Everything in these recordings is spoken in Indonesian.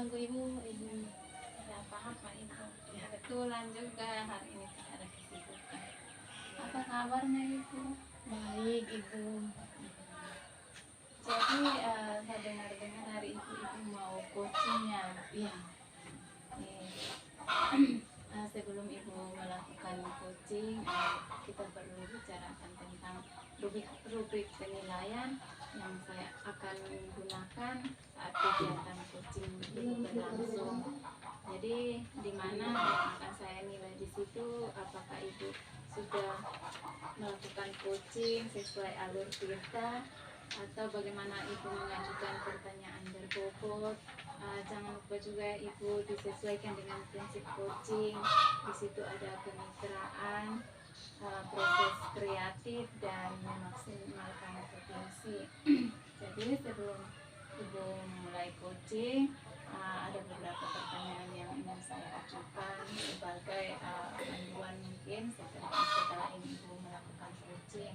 mengganggu ibu? Ada apa-apa ibu? Ya. Kebetulan juga hari ini tidak ada kesibukan. Apa kabarnya ibu? Baik ibu. Jadi saya dengar-dengar hari ibu mau coachingnya. Iya. Sebelum ibu melakukan coaching, kita perlu bicarakan tentang rubrik penilaian yang saya akan gunakan saat kegiatan coaching ibu berlangsung. Jadi di mana yang akan saya nilai di situ, apakah ibu sudah melakukan coaching sesuai alur kita, atau bagaimana ibu mengajukan pertanyaan berbobot. Jangan lupa juga ibu disesuaikan dengan prinsip coaching. Di situ ada kemitraan, proses kreatif, dan memaksimalkan potensi. Jadi sebelum ibu mulai coaching, ada beberapa pertanyaan yang ingin saya ajukan sebagai panduan mungkin setelah ini ibu melakukan coaching.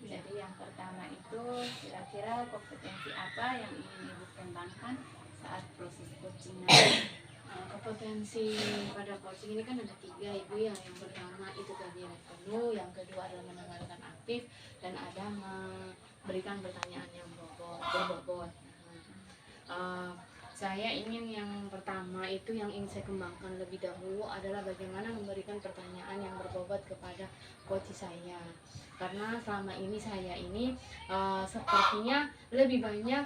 Jadi yang pertama itu, kira-kira kompetensi apa yang ingin ibu kembangkan saat proses coaching nanti? Kompetensi pada coaching ini kan ada 3 ibu ya. Yang pertama itu tadi penuh, yang kedua adalah mendengarkan aktif, dan ada memberikan pertanyaan yang berbobot. Saya ingin yang pertama itu yang ingin saya kembangkan lebih dahulu adalah bagaimana memberikan pertanyaan yang berbobot kepada coach saya. Karena selama ini saya ini sepertinya lebih banyak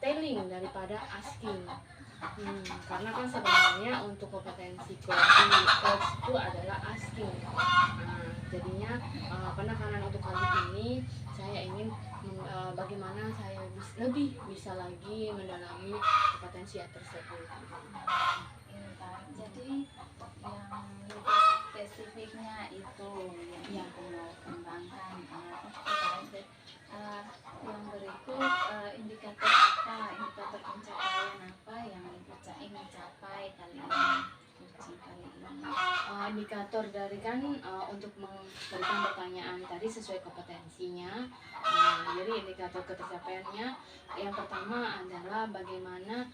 telling daripada asking. Karena kan sebenarnya untuk kompetensi coach itu adalah asking. Jadinya penekanan untuk kali ini saya ingin bagaimana saya lebih bisa lagi mendalami kompetensi tersebut. Jadi yang lebih spesifiknya itu yang ibu mau kembangkan. Yang berikut, indikator pencapaian apa yang ibu ingin capai kali ini, coaching kali ini? Indikator dari kan untuk memberikan pertanyaan tadi sesuai kompetensinya. Jadi indikator ketercapaiannya yang pertama adalah bagaimana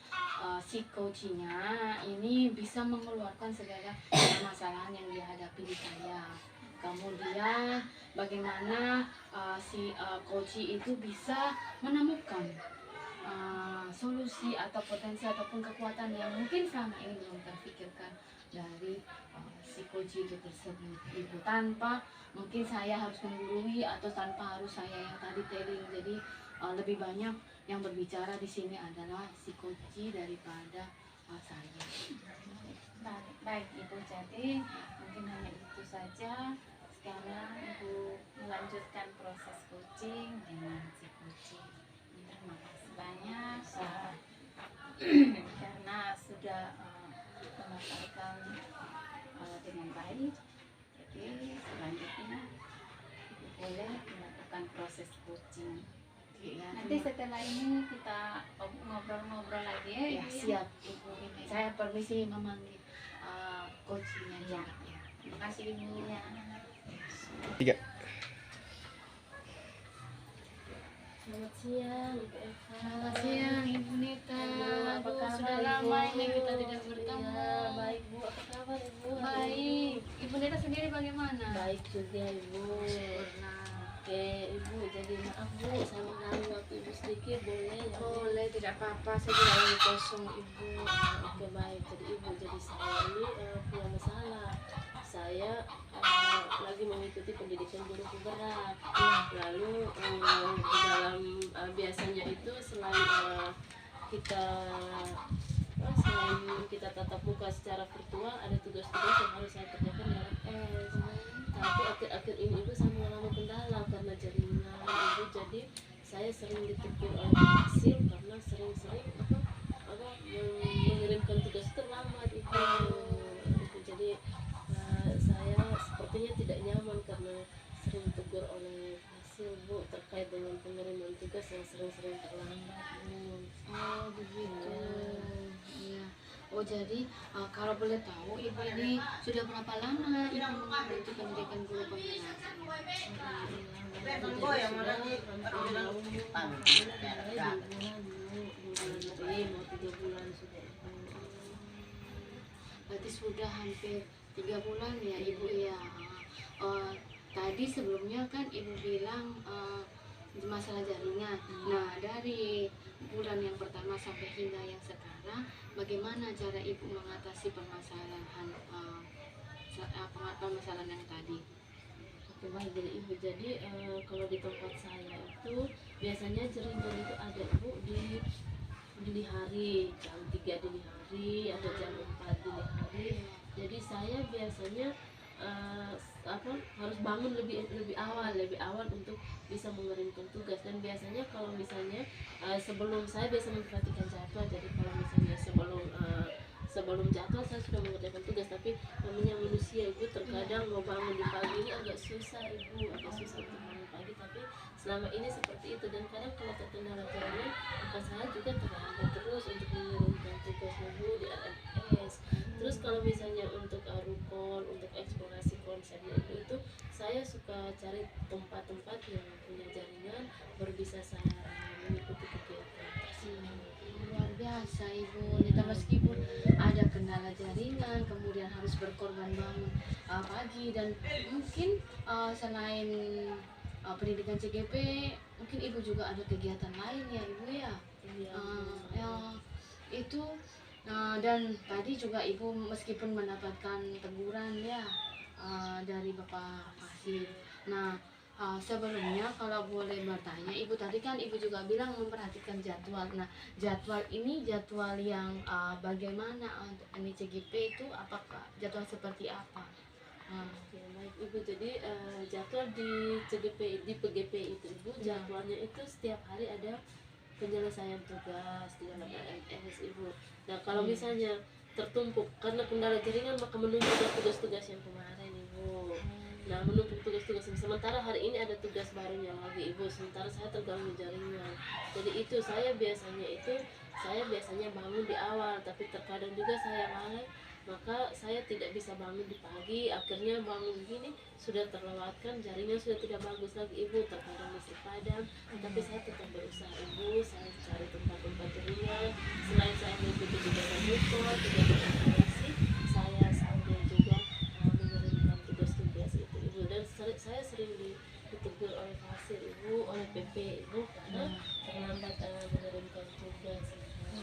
si coachnya ini bisa mengeluarkan segala permasalahan yang dihadapi di saya. Kemudian bagaimana si coach itu bisa menemukan solusi atau potensi ataupun kekuatan yang mungkin selama ini belum terpikirkan dari si coach itu tersebut. Itu tanpa mungkin saya harus menggurui atau tanpa harus saya yang tadi telling. Jadi lebih banyak yang berbicara di sini adalah si coach daripada saya. Baik ibu, jadi mungkin hanya itu saja. Sekarang ibu melanjutkan proses coaching dengan si coaching. Terima kasih banyak karena sudah memaparkan dengan baik. Jadi selanjutnya ibu boleh melakukan proses coaching. Nanti setelah ini kita ngobrol-ngobrol lagi ya. Ya, siap ibu. Saya permisi memanggil coachnya. Ya. Terima kasih ibu. Ya. 3. Selamat siang Ibu Eva. Selamat siang Ibu Nita. Apa kabar, sudah Ibu? lama ini kita tidak bertemu. Ya, baik Bu. Apa kabar Ibu? Baik. Ibu Nita sendiri bagaimana? Baik juga Ibu. Oke Ibu, jadi maaf Bu, saya mengganggu waktu Ibu sedikit, boleh ya? Boleh, tidak apa-apa. Saya juga lagi kosong Ibu. Oke baik, jadi Ibu, jadi saya ini punya masalah. Saya lagi mengikuti pendidikan guru penggerak. Lalu di dalam biasanya itu selain kita tatap muka secara virtual, ada tugas-tugas yang harus saya kerjakan dalam S. Tapi akhir-akhir ini Ibu saya mengalami kendala karena jaringan Ibu, jadi saya sering ditegur oleh hasil karena sering-sering mengirimkan tugas terlambat Ibu. Jadi saya sepertinya tidak nyaman karena sering ditegur oleh hasil Bu terkait dengan pengiriman tugas yang sering-sering terlambat Bu. Oh begitu. Iya. Oh jadi kalau boleh tahu Ibu ini sudah berapa lama Ibu mengikuti pendidikan guru penggerak? Mau 3 bulan sudah Ibu. berarti sudah hampir 3 bulan ya ibu ya. Tadi sebelumnya kan ibu bilang masalah jaringan. Nah dari bulan yang pertama sampai hingga yang sekarang, bagaimana cara ibu mengatasi permasalahan permasalahan yang tadi? Oke, baik dari ibu. Jadi kalau di tempat saya itu biasanya jaringan itu ada ibu di dini hari jam 3 dini hari atau jam 4 dini hari. Jadi saya biasanya harus bangun lebih lebih awal untuk bisa mengerimkan tugas. Dan biasanya kalau misalnya sebelum saya biasa memperhatikan jadwal, jadi kalau misalnya sebelum jadwal saya sudah mengerjakan tugas. Tapi namanya manusia ibu, terkadang mau bangun di pagi ini agak susah ibu, agak susah untuk bangun pagi. Tapi selama ini seperti itu, dan kadang kalau terkendala jaringan maka saya juga terlambat terus untuk mengirimkan tugas ibu di RMS. Terus kalau misalnya untuk rukun, untuk eksplorasi konsepnya itu saya suka cari tempat-tempat yang punya jaringan baru bisa saya mengikuti kegiatan tersebut. Luar biasa ibu, kita meskipun ada kendala jaringan, kemudian harus berkorban bangun pagi, dan mungkin selain pendidikan CGP, mungkin ibu juga ada kegiatan lain ya ibu ya. Iya, Ya itu dan tadi juga ibu meskipun mendapatkan teguran ya dari Bapak Fasih. Nah sebelumnya kalau boleh bertanya, ibu tadi kan ibu juga bilang memperhatikan jadwal. Nah jadwal ini jadwal yang bagaimana untuk ini CGP itu, apakah jadwal seperti apa? Oke, baik ibu. Jadi jadwal di CGP, di PGP itu ibu, jadwalnya itu setiap hari ada penyelesaian tugas di dalam RMS ibu. Nah kalau misalnya tertumpuk karena kendala jaringan maka menumpuk tugas-tugas yang kemarin ibu. Nah menumpuk tugas-tugas, sementara hari ini ada tugas barunya lagi ibu, sementara saya terganggu jaringan. Jadi itu saya biasanya bangun di awal, tapi terkadang juga saya lalai, maka saya tidak bisa bangun di pagi. Akhirnya bangun gini sudah terlewatkan, jaringan sudah tidak bagus lagi ibu, terkadang listrik padam. Tapi saya tetap berusaha ibu, saya cari tempat-tempat jaringan. Selain saya mengikuti kegiatan rukun, kegiatan eksplorasi, saya sambil juga mengirimkan tugas-tugas itu ibu. Dan saya sering ditegur oleh Fasir ibu, oleh PP ibu, karena terlambat mengirimkan tugas ibu.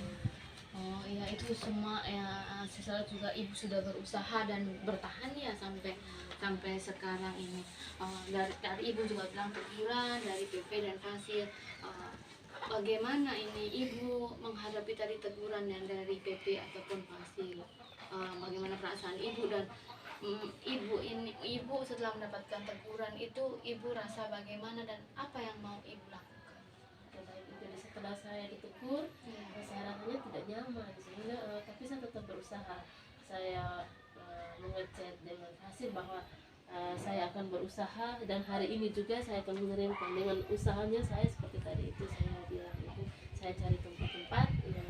Oh iya, itu semua ya, saya juga ibu sudah berusaha dan bertahan ya sampai sekarang ini. Dari ibu juga bilang teguran dari PP dan Fasir. Bagaimana ini ibu menghadapi tadi teguran yang dari PP ataupun Fasir? Bagaimana perasaan ibu, dan ibu setelah mendapatkan teguran itu ibu rasa bagaimana dan apa yang mau ibu lakukan? Jadi setelah saya ditegur, saya rasanya tidak nyaman, sehingga tapi saya tetap berusaha. Saya mengechat dengan hasil bahwa saya akan berusaha, dan hari ini juga saya akan mengirimkan. Dengan usahanya saya seperti tadi itu saya bilang ibu, saya cari tempat-tempat yang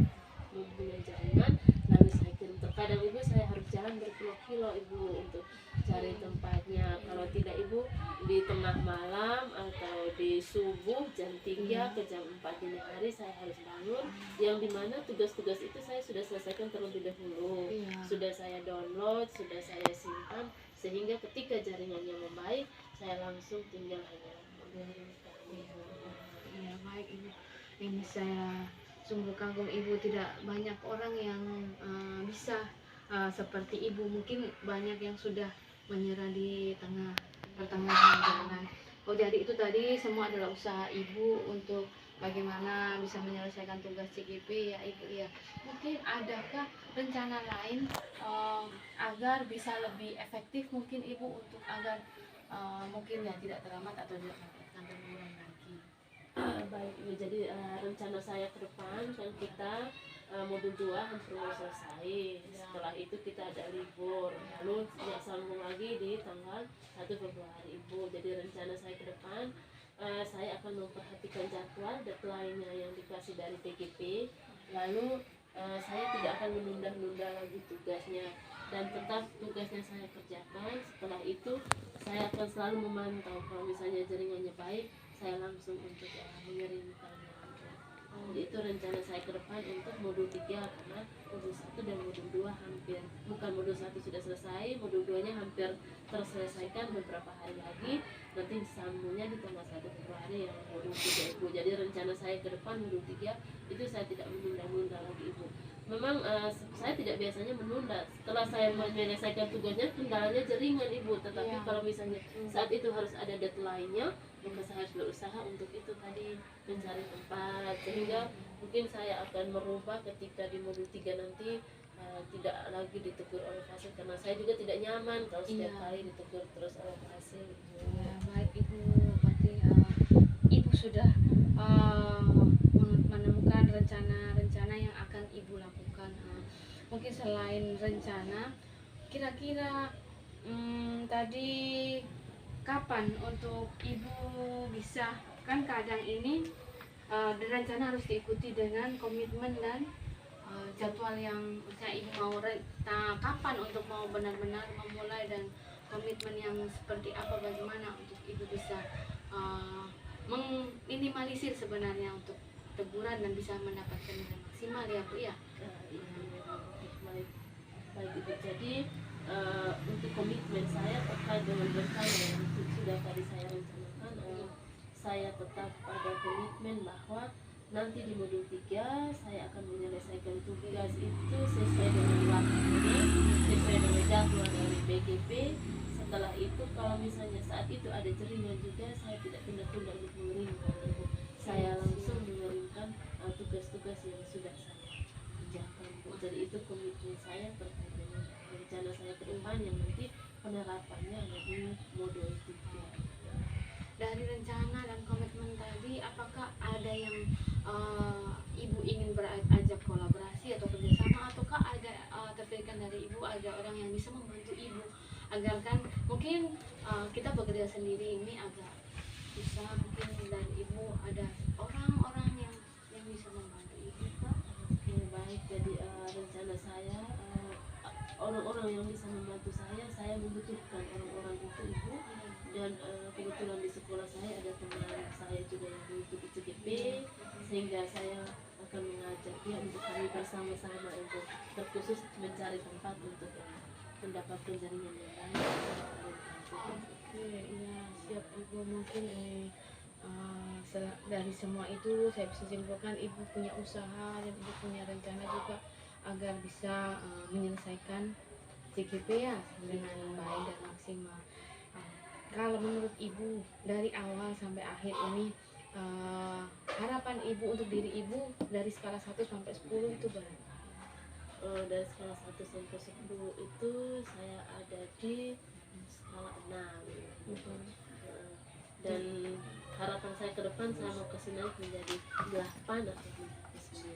mempunyai jaringan lalu saya kirim. Terkadang ibu saya harus jalan berkilo-kilo ibu untuk cari tempatnya. Kalau tidak ibu, di tengah malam atau di subuh jam 3 ke jam 4 dini hari saya harus bangun, yang dimana tugas-tugas itu saya sudah selesaikan terlebih dahulu. Sudah saya download, sudah saya simpan, sehingga ketika jaringannya membaik saya langsung tinggal hanya mengirimkan. Ya baik ibu, ini saya sungguh kagum ibu, tidak banyak orang yang bisa seperti ibu. Mungkin banyak yang sudah menyerah di pertengahan jalan. Oh jadi itu tadi semua adalah usaha ibu untuk bagaimana bisa menyelesaikan tugas CGP ya ibu ya. Mungkin adakah rencana lain agar bisa lebih efektif mungkin ibu, untuk agar mungkin ya tidak terlambat atau tidak mendapatkan teguran lagi? Baik ibu, jadi rencana saya ke depan kan kita modul 2 hampir mau selesai. Setelah itu kita ada libur, lalu tidak sambung lagi di tanggal 1 Februari ibu. Jadi rencana saya ke depan, saya akan memperhatikan jadwal deadline-nya yang dikasih dari PGP, lalu saya tidak akan menunda-nunda lagi tugasnya, dan tetap tugasnya saya kerjakan. Setelah itu saya akan selalu memantau, kalau misalnya jaringannya baik saya langsung untuk mengirimkannya. Jadi itu rencana saya ke depan untuk modul 3, karena modul 1 dan modul 2 hampir, bukan modul 1 sudah selesai, modul 2 nya hampir terselesaikan, beberapa hari lagi nanti sambungnya di tanggal 1 Februari yang modul 3 Ibu. Jadi rencana saya ke depan modul 3 itu saya tidak menunda-nunda lagi Ibu. Memang saya tidak biasanya menunda. Setelah saya menyelesaikan tugasnya, kendalanya jaringan Ibu. Tetapi Iya. kalau misalnya saat itu harus ada deadline-nya, maka saya harus berusaha untuk itu tadi, mencari tempat. Sehingga mungkin saya akan merubah ketika di modul 3 nanti tidak lagi ditegur oleh Fasil, karena saya juga tidak nyaman kalau setiap Iya. kali ditegur terus oleh Fasil. Ya, baik Ibu, berarti Ibu sudah menemukan rencana-rencana yang akan Ibu lakukan. Mungkin selain rencana, kira-kira tadi kapan untuk Ibu bisa, kan kadang ini rencana harus diikuti dengan komitmen dan jadwal yang misalnya Ibu mau kapan untuk mau benar-benar memulai, dan komitmen yang seperti apa, bagaimana untuk Ibu bisa meminimalisir sebenarnya untuk teguran dan bisa mendapatkan nilai maksimal ya Bu ya. Baik, baik Ibu. Jadi untuk komitmen saya terkait dengan bekal yang sudah tadi saya rencanakan, saya tetap pada komitmen bahwa nanti di modul 3 saya akan menyelesaikan tugas itu sesuai dengan waktunya, sesuai dengan jadwal dari BGP. Setelah itu kalau misalnya saat itu ada jaringan juga, saya tidak tunda-tunda untuk mengirimkan Ibu. Saya langsung mengirimkan tugas-tugas yang sudah saya kerjakan Bu. Jadi itu komitmen saya terkait dengan rencana saya ke depan yang nanti penerapannya ada di modul 3. Dari rencana dan komitmen tadi, apakah ada yang Ibu ingin berajak kolaborasi atau kerjasama, ataukah ada terpikirkan dari Ibu ada orang yang bisa membantu Ibu, agar kan mungkin kita bekerja sendiri ini agak susah, mungkin dari Ibu ada orang-orang yang bisa membantu Ibu Pak? Oke, baik. Jadi rencana saya orang-orang yang bisa membantu saya membutuhkan orang-orang itu Ibu. Dan kebetulan di sekolah saya ada teman saya juga yang mengikuti CGP, sehingga saya akan mengajak dia untuk kami bersama-sama untuk terkhusus mencari tempat untuk mendapatkan jaringan yang baik. Oke, iya siap Ibu. Mungkin dari semua itu saya bisa simpulkan Ibu punya usaha dan Ibu punya rencana juga agar bisa menyelesaikan CGP ya dengan baik dan maksimal. Kalau menurut Ibu dari awal sampai akhir ini, harapan Ibu untuk diri Ibu dari skala 1 sampai 10 itu berapa? Dari skala 1 sampai 10 itu saya ada di skala 6. Dan harapan saya ke depan saya mau kasih naik menjadi 8 atau mencapai 9.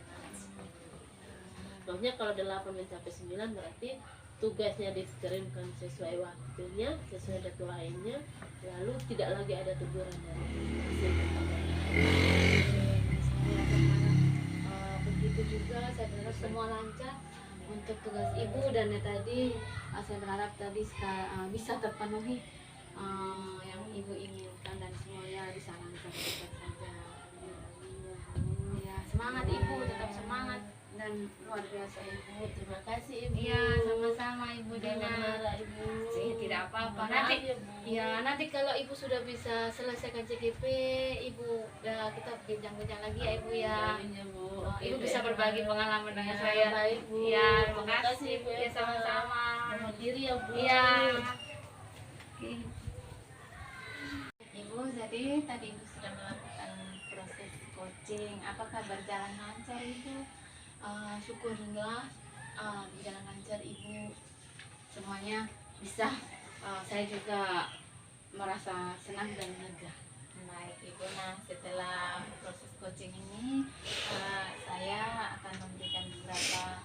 Maksudnya kalau 8 mencapai 9 berarti tugasnya dikirimkan sesuai waktunya, sesuai deadline-nya, lalu tidak lagi ada teguran dari hasil Saya berharap begitu juga. Saya berharap semua lancar untuk tugas Ibu, dan tadi saya berharap tadi bisa terpenuhi yang Ibu inginkan, dan semuanya bisa lancar saja. Ya, semangat Ibu, tetap semangat dan luar biasa Ibu. Terima kasih Ibu. Iya, sama-sama Ibu Dina. Ibu. Tidak apa-apa. Nanti ya, nanti kalau Ibu sudah bisa selesaikan CGP, Ibu kita bincang-bincang lagi ya Ibu ya. Ibu bisa berbagi pengalaman dengan saya. Baik Bu. Iya, terima Terima kasih Ibu. ya, sama-sama. Selamat diri ya Bu. Iya. Ibu, jadi tadi Ibu sudah melakukan proses coaching. Apakah berjalan lancar Ibu? Syukurlah berjalan lancar Ibu, semuanya bisa. Saya juga merasa senang dan lega. Baik Ibu, nah setelah proses coaching ini saya akan memberikan beberapa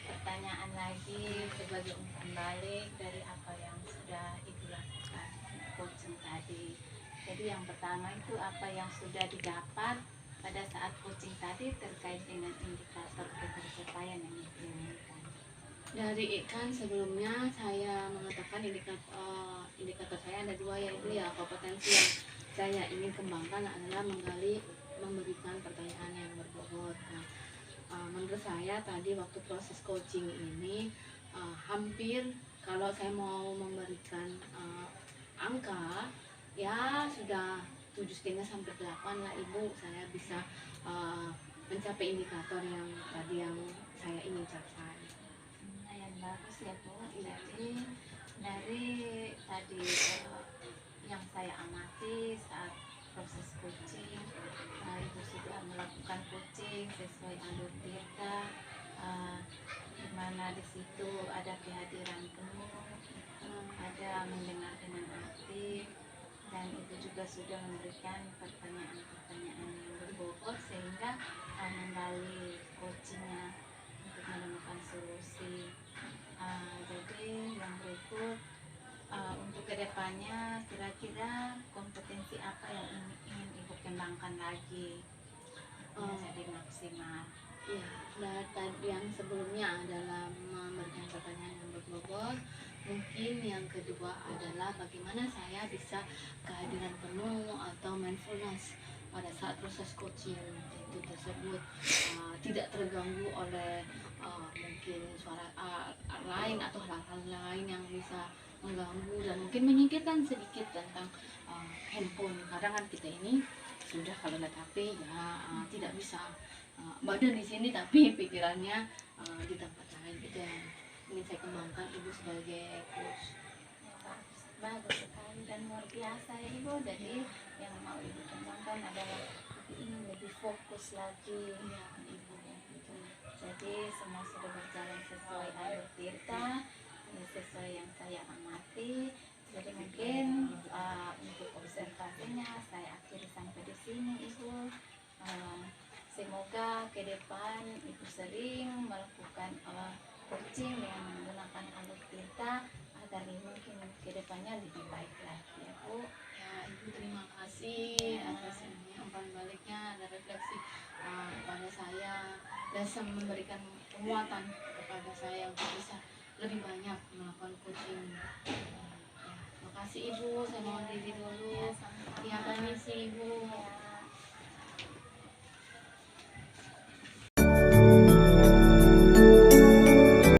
pertanyaan lagi sebagai umpan balik dari apa yang sudah Ibu lakukan coaching tadi. Jadi yang pertama itu apa yang sudah didapat pada saat coaching tadi terkait dengan indikator ketercapaian yang Ibu inginkan. Dari ikan sebelumnya saya mengatakan indikator saya ada 2 ya Ibu ya. Kompetensi yang saya ingin kembangkan adalah memberikan pertanyaan yang berbobot. Nah, menurut saya tadi waktu proses coaching ini hampir kalau saya mau memberikan angka ya sudah 7,5 sampai 8 lah Ibu, saya bisa mencapai indikator yang tadi yang saya ingin capai. Lumayan bagus ya Bu. Jadi dari tadi yang saya amati saat proses coaching, Ibu sudah melakukan coaching sesuai alur Tirta, di mana di situ ada kehadiran penuh, ada mendengar dengan aktif, dan Ibu juga sudah memberikan pertanyaan-pertanyaan yang berbobot sehingga menggali coachingnya untuk menemukan solusi. Jadi yang berikut, untuk kedepannya kira-kira kompetensi apa yang ingin Ibu kembangkan lagi jadi maksimal? Ya, nah tadi yang sebelumnya adalah memberikan pertanyaan yang berbobot. Mungkin yang kedua adalah bagaimana saya bisa kehadiran penuh atau mindfulness pada saat proses coaching itu tersebut, tidak terganggu oleh mungkin suara lain atau hal-hal lain yang bisa mengganggu dan mungkin menyingkirkan sedikit tentang handphone. Kadang kan kita ini sudah kalau lihat HP ya tidak bisa badan di sini tapi pikirannya di tempat lain. Itu yang ingin saya kembangkan Ibu sebagai coach. Bagus sekali dan luar biasa ya Ibu. Jadi yang mau Ibu kembangkan adalah ingin lebih fokus lagi ya Ibu. Jadi semua sudah berjalan sesuai alur Tirta, sesuai yang saya amati. Jadi mungkin untuk observasinya saya akhiri sampai di sini Ibu. Semoga ke depan Ibu sering melakukan coaching dengan menggunakan alur Tirta agar mungkin ke depannya lebih baik lagi ya Bu. Ya Ibu terima kasih atas umpan baliknya, ada refleksi pada saya dan memberikan penguatan kepada saya untuk bisa lebih banyak melakukan coaching. Terima kasih Ibu, saya mohon diri dulu. sama-sama. Ya, permisi Ibu. Ya.